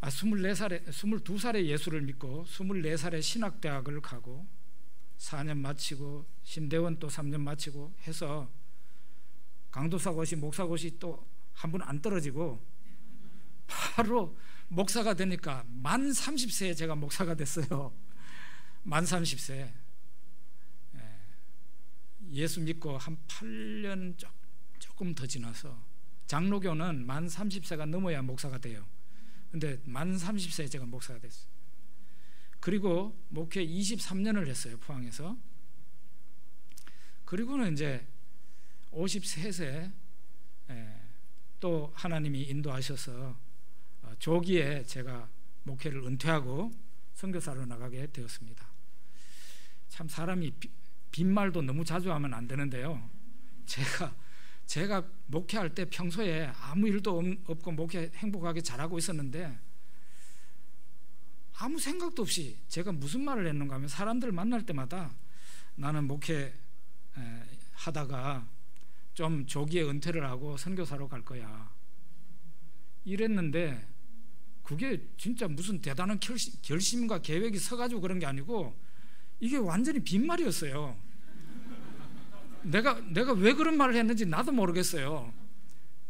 22살에 예수를 믿고 24살에 신학대학을 가고 4년 마치고 신대원 또 3년 마치고 해서 강도사고시 목사고시 또 한 번 안 떨어지고 바로 목사가 되니까 만 30세에 제가 목사가 됐어요. 만 30세. 예수 믿고 한 8년 조금 더 지나서, 장로교는 만 30세가 넘어야 목사가 돼요. 근데 만 30세에 제가 목사가 됐어요. 그리고 목회 23년을 했어요, 포항에서. 그리고는 이제 53세 또 하나님이 인도하셔서 조기에 제가 목회를 은퇴하고 선교사로 나가게 되었습니다. 참 사람이 빈말도 너무 자주 하면 안 되는데요, 제가 목회할 때 평소에 아무 일도 없고 목회 행복하게 잘하고 있었는데, 아무 생각도 없이 제가 무슨 말을 했는가 하면, 사람들 만날 때마다 나는 목회 하다가 좀 조기에 은퇴를 하고 선교사로 갈 거야 이랬는데, 그게 진짜 무슨 대단한 결심과 계획이 서가지고 그런 게 아니고 이게 완전히 빈말이었어요. 내가 왜 그런 말을 했는지 나도 모르겠어요.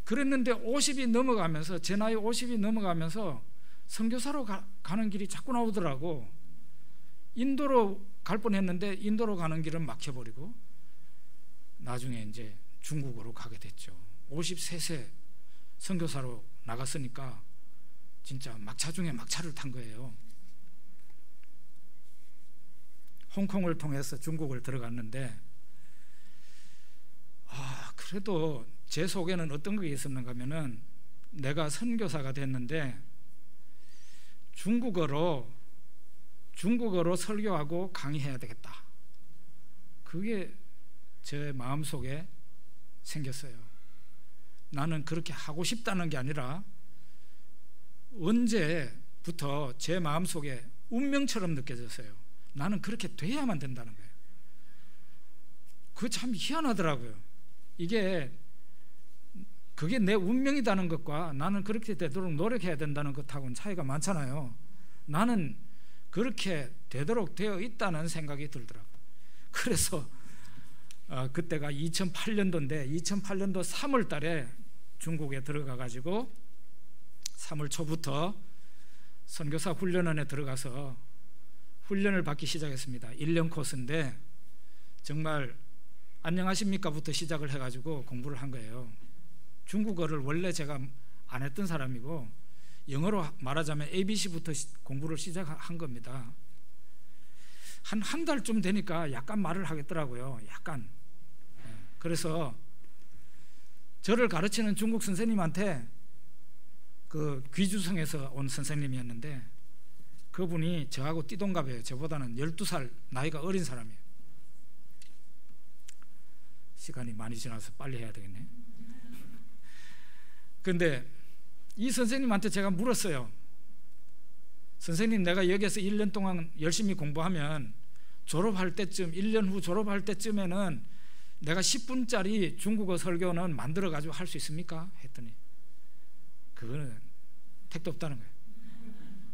그랬는데 50이 넘어가면서, 제 나이 50이 넘어가면서 선교사로 가는 길이 자꾸 나오더라고. 인도로 갈 뻔했는데 인도로 가는 길은 막혀버리고 나중에 이제 중국으로 가게 됐죠. 53세 선교사로 나갔으니까 진짜 막차 중에 막차를 탄 거예요. 홍콩을 통해서 중국을 들어갔는데, 그래도 제 속에는 어떤 게 있었는가 하면은, 내가 선교사가 됐는데 중국어로 설교하고 강의해야 되겠다. 그게 제 마음속에 생겼어요. 나는 그렇게 하고 싶다는 게 아니라 언제부터 제 마음속에 운명처럼 느껴졌어요. 나는 그렇게 돼야만 된다는 거예요. 그거 참 희한하더라고요. 그게 내 운명이라는 것과 나는 그렇게 되도록 노력해야 된다는 것하고는 차이가 많잖아요. 나는 그렇게 되도록 되어 있다는 생각이 들더라고요. 그래서 그때가 2008년도인데 2008년도 3월 달에 중국에 들어가 가지고 3월 초부터 선교사 훈련원에 들어가서 훈련을 받기 시작했습니다. 1년 코스인데 정말 안녕하십니까부터 시작을 해가지고 공부를 한 거예요. 중국어를 원래 제가 안 했던 사람이고 영어로 말하자면 ABC부터 공부를 시작한 겁니다. 한 달쯤 되니까 약간 말을 하겠더라고요. 약간. 그래서 저를 가르치는 중국 선생님한테, 그 귀주성에서 온 선생님이었는데 그분이 저하고 띠동갑이에요. 저보다는 12살 나이가 어린 사람이에요. 시간이 많이 지나서 빨리 해야 되겠네. 근데 이 선생님한테 제가 물었어요. 선생님, 내가 여기에서 1년 동안 열심히 공부하면 졸업할 때쯤, 1년 후 졸업할 때쯤에는 내가 10분짜리 중국어 설교는 만들어 가지고 할 수 있습니까? 했더니 그거는 택도 없다는 거예요.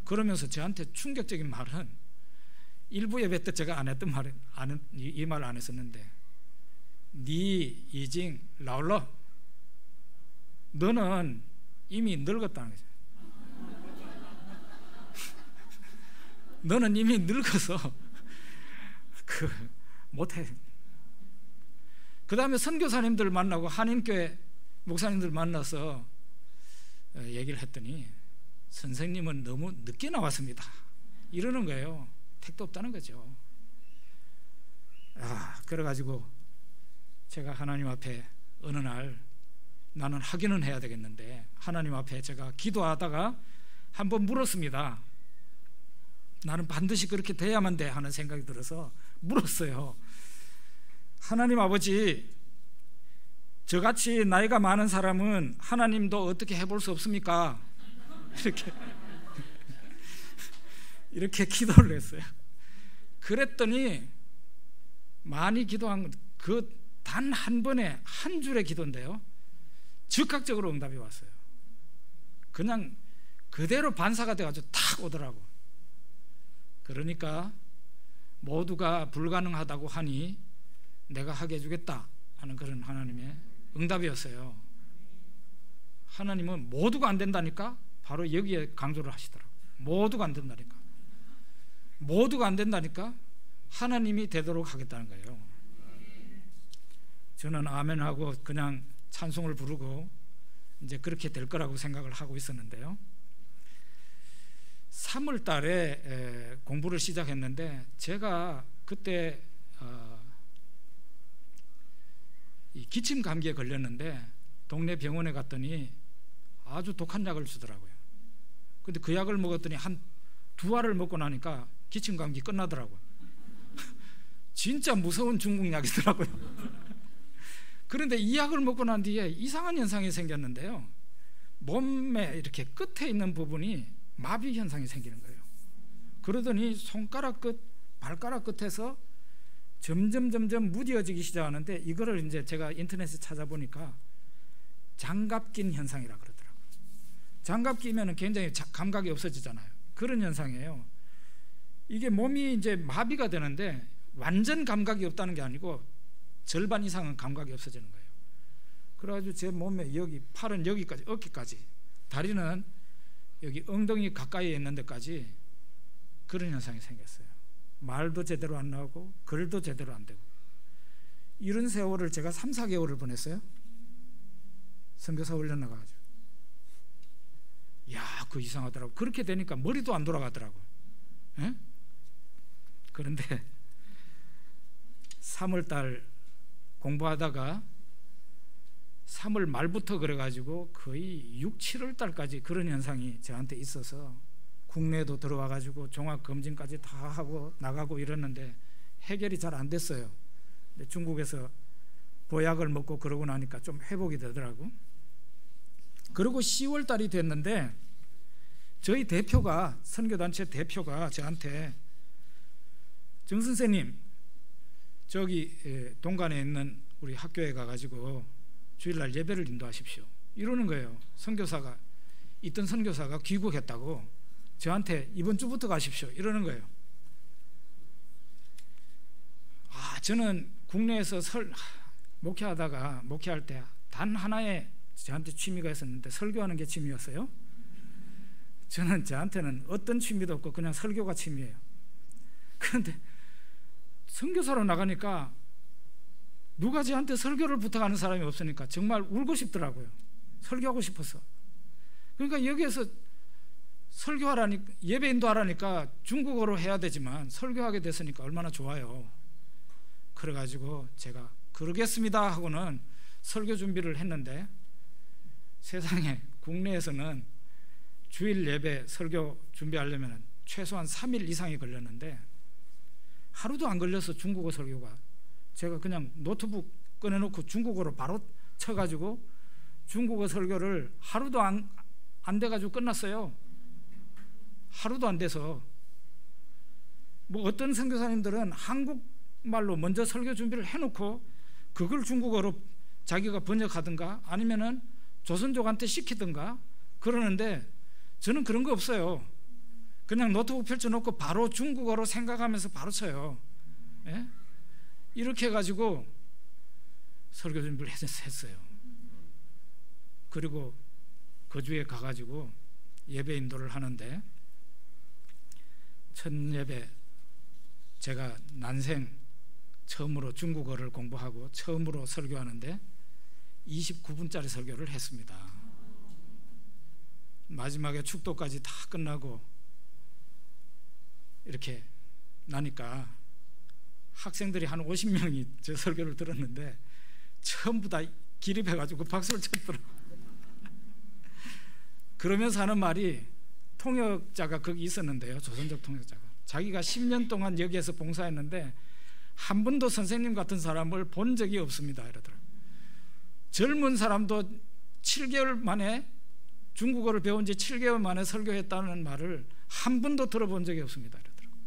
그러면서 저한테 충격적인 말은, 일부 예배 때 제가 안 했던 말은, 이 말 안 했었는데, 니 이징 라올러, 너는 이미 늙었다는 거죠. 너는 이미 늙어서 못해. 그 다음에 선교사님들 만나고 한인교회 목사님들 만나서 얘기를 했더니 선생님은 너무 늦게 나왔습니다 이러는 거예요. 택도 없다는 거죠. 그래가지고 제가 하나님 앞에 어느 날 나는 확인은 해야 되겠는데, 하나님 앞에 제가 기도하다가 한번 물었습니다. 나는 반드시 그렇게 돼야만 돼 하는 생각이 들어서 물었어요. 하나님 아버지, 저같이 나이가 많은 사람은 하나님도 어떻게 해볼 수 없습니까? 이렇게 기도를 했어요. 그랬더니 많이 기도한 그 단 한 번에 한 줄의 기도인데요, 즉각적으로 응답이 왔어요. 그냥 그대로 반사가 돼가지고 탁 오더라고. 그러니까 모두가 불가능하다고 하니 내가 하게 해주겠다 하는 그런 하나님의 응답이었어요. 하나님은 모두가 안 된다니까 바로 여기에 강조를 하시더라고요. 모두가 안 된다니까, 모두가 안 된다니까 하나님이 되도록 하겠다는 거예요. 저는 아멘하고 그냥 찬송을 부르고 이제 그렇게 될 거라고 생각을 하고 있었는데요, 3월 달에 공부를 시작했는데, 제가 그때 이 기침 감기에 걸렸는데 동네 병원에 갔더니 아주 독한 약을 주더라고요. 근데 그 약을 먹었더니 한 2알을 먹고 나니까 기침 감기 끝나더라고요. 진짜 무서운 중국 약이더라고요. 그런데 이 약을 먹고 난 뒤에 이상한 현상이 생겼는데요, 몸에 이렇게 끝에 있는 부분이 마비 현상이 생기는 거예요. 그러더니 손가락 끝, 발가락 끝에서 점점 무뎌지기 시작하는데, 이거를 이제 제가 인터넷에 찾아보니까 장갑 낀 현상이라 그러더라고요. 장갑 끼면 굉장히 감각이 없어지잖아요. 그런 현상이에요. 이게 몸이 이제 마비가 되는데 완전 감각이 없다는 게 아니고 절반 이상은 감각이 없어지는 거예요. 그래가지고 제 몸에 여기, 팔은 여기까지, 어깨까지, 다리는 여기 엉덩이 가까이에 있는 데까지 그런 현상이 생겼어요. 말도 제대로 안 나오고 글도 제대로 안 되고. 이런 세월을 제가 3-4개월을 보냈어요. 선교사 훈련 나가가지고. 그거 이상하더라고. 그렇게 되니까 머리도 안 돌아가더라고. 에? 그런데 3월달 공부하다가 3월 말부터 그래가지고 거의 6, 7월달까지 그런 현상이 저한테 있어서 국내에도 들어와가지고 종합검진까지 다 하고 나가고 이랬는데 해결이 잘 안 됐어요. 근데 중국에서 보약을 먹고 그러고 나니까 좀 회복이 되더라고. 그리고 10월달이 됐는데 저희 대표가, 선교단체 대표가 저한테, 정 선생님 저기 동간에 있는 우리 학교에 가가지고 주일날 예배를 인도하십시오 이러는 거예요. 선교사가, 있던 선교사가 귀국했다고 저한테 이번 주부터 가십시오 이러는 거예요. 저는 국내에서 목회할 때 단 하나의 저한테 취미가 있었는데 설교하는 게 취미였어요. 저는 저한테는 어떤 취미도 없고 그냥 설교가 취미예요. 그런데 선교사로 나가니까 누가 저한테 설교를 부탁하는 사람이 없으니까 정말 울고 싶더라고요. 설교하고 싶어서. 그러니까 여기에서 설교하라니까, 예배 인도하라니까 중국어로 해야 되지만 설교하게 됐으니까 얼마나 좋아요. 그래가지고 제가 그러겠습니다 하고는 설교 준비를 했는데, 세상에 국내에서는 주일 예배 설교 준비하려면 최소한 3일 이상이 걸렸는데 하루도 안 걸려서 중국어 설교가, 제가 그냥 노트북 꺼내놓고 중국어로 바로 쳐가지고 중국어 설교를 하루도 안 돼가지고 끝났어요. 하루도 안 돼서. 뭐 어떤 선교사님들은 한국말로 먼저 설교 준비를 해놓고 그걸 중국어로 자기가 번역하든가 아니면은 조선족한테 시키든가 그러는데, 저는 그런 거 없어요. 그냥 노트북 펼쳐놓고 바로 중국어로 생각하면서 바로 쳐요. 예? 이렇게 해가지고 설교 준비를 했어요. 그리고 그 주에 가가지고 예배 인도를 하는데, 첫 예배 제가 난생 처음으로 중국어를 공부하고 처음으로 설교하는데 29분짜리 설교를 했습니다. 마지막에 축도까지 다 끝나고 이렇게 나니까 학생들이 한 50명이 제 설교를 들었는데 전부 다 기립해가지고 박수를 쳤더라고요. 그러면서 하는 말이, 통역자가 거기 있었는데요, 조선족 통역자가 자기가 10년 동안 여기에서 봉사했는데 한 번도 선생님 같은 사람을 본 적이 없습니다 이러더라고요. 젊은 사람도 7개월 만에, 중국어를 배운 지 7개월 만에 설교했다는 말을 한 번도 들어본 적이 없습니다 이러더라고요.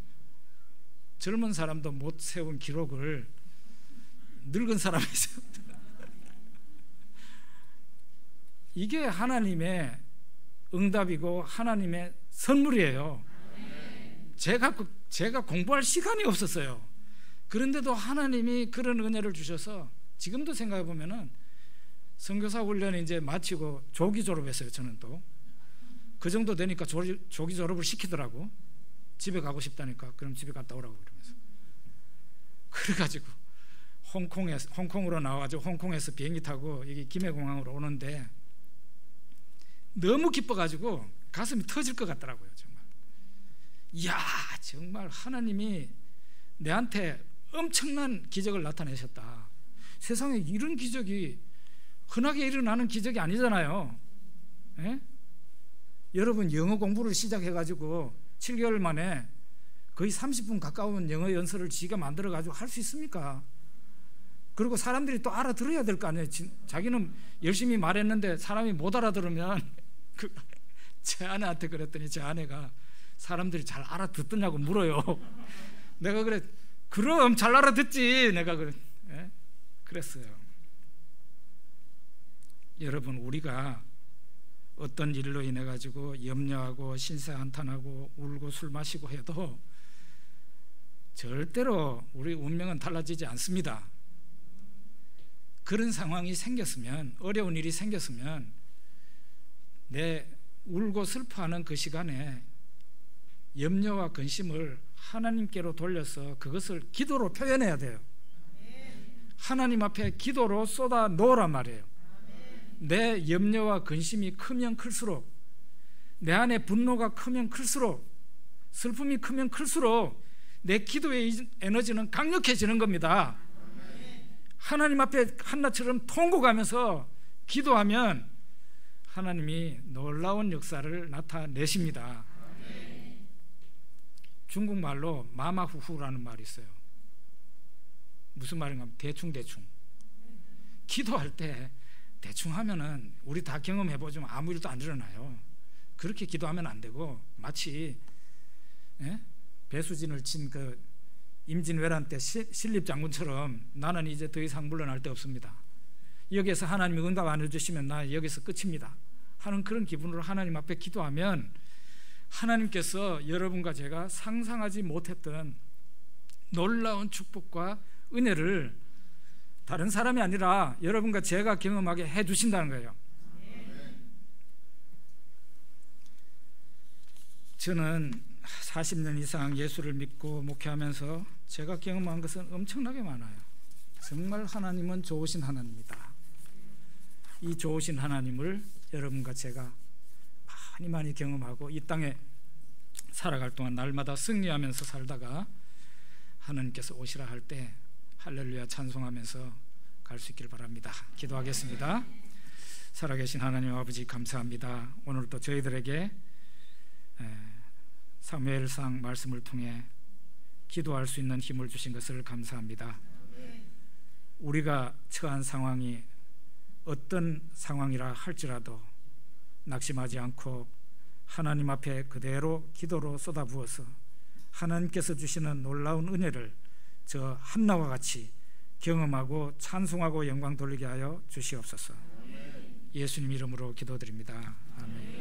젊은 사람도 못 세운 기록을 늙은 사람이 세웠다. 이게 하나님의 응답이고 하나님의 선물이에요. 제가 공부할 시간이 없었어요. 그런데도 하나님이 그런 은혜를 주셔서 지금도 생각해 보면은 선교사 훈련 이제 마치고 조기 졸업했어요. 저는 또 그 정도 되니까 조기 졸업을 시키더라고. 집에 가고 싶다니까. 그럼 집에 갔다 오라고 그러면서. 그래가지고 홍콩으로 나와가지고 홍콩에서 비행기 타고 여기 김해공항으로 오는데 너무 기뻐가지고 가슴이 터질 것 같더라고요. 정말. 이야, 정말 하나님이 내한테 엄청난 기적을 나타내셨다. 세상에 이런 기적이 흔하게 일어나는 기적이 아니잖아요. 예? 여러분 영어 공부를 시작해가지고 7개월 만에 거의 30분 가까운 영어 연설을 지가 만들어가지고 할 수 있습니까? 그리고 사람들이 또 알아들어야 될 거 아니에요. 자기는 열심히 말했는데 사람이 못 알아들으면 제 아내한테 그랬더니 제 아내가 사람들이 잘 알아듣더냐고 물어요. 내가 그래, 그럼 잘 알아듣지. 내가 그랬어요. 여러분, 우리가 어떤 일로 인해 가지고 염려하고 신세한탄하고 울고 술 마시고 해도 절대로 우리 운명은 달라지지 않습니다. 그런 상황이 생겼으면, 어려운 일이 생겼으면 내 울고 슬퍼하는 그 시간에 염려와 근심을 하나님께로 돌려서 그것을 기도로 표현해야 돼요. 하나님 앞에 기도로 쏟아 놓으란 말이에요. 내 염려와 근심이 크면 클수록, 내 안에 분노가 크면 클수록, 슬픔이 크면 클수록 내 기도의 에너지는 강력해지는 겁니다. 하나님 앞에 한나처럼 통곡하면서 기도하면 하나님이 놀라운 역사를 나타내십니다. 중국말로 마마후후라는 말이 있어요. 무슨 말인가 하면 대충대충. 기도할 때 대충 하면은 우리 다 경험해보지만 아무 일도 안 일어나요. 그렇게 기도하면 안 되고, 마치 배수진을 친 그 임진왜란 때 신립 장군처럼 나는 이제 더 이상 물러날 데 없습니다. 여기에서 하나님이 응답 안 해주시면 나 여기서 끝입니다 하는 그런 기분으로 하나님 앞에 기도하면 하나님께서 여러분과 제가 상상하지 못했던 놀라운 축복과 은혜를 다른 사람이 아니라 여러분과 제가 경험하게 해주신다는 거예요. 저는 40년 이상 예수를 믿고 목회하면서 제가 경험한 것은 엄청나게 많아요. 정말 하나님은 좋으신 하나님이다. 이 좋으신 하나님을 여러분과 제가 많이 경험하고 이 땅에 살아갈 동안 날마다 승리하면서 살다가 하나님께서 오시라 할 때 할렐루야 찬송하면서 갈 수 있길 바랍니다. 기도하겠습니다. 살아계신 하나님 아버지, 감사합니다. 오늘도 저희들에게 사무엘상 말씀을 통해 기도할 수 있는 힘을 주신 것을 감사합니다. 우리가 처한 상황이 어떤 상황이라 할지라도 낙심하지 않고 하나님 앞에 그대로 기도로 쏟아부어서 하나님께서 주시는 놀라운 은혜를 저 한나와 같이 경험하고 찬송하고 영광 돌리게 하여 주시옵소서. 예수님 이름으로 기도드립니다. 아멘.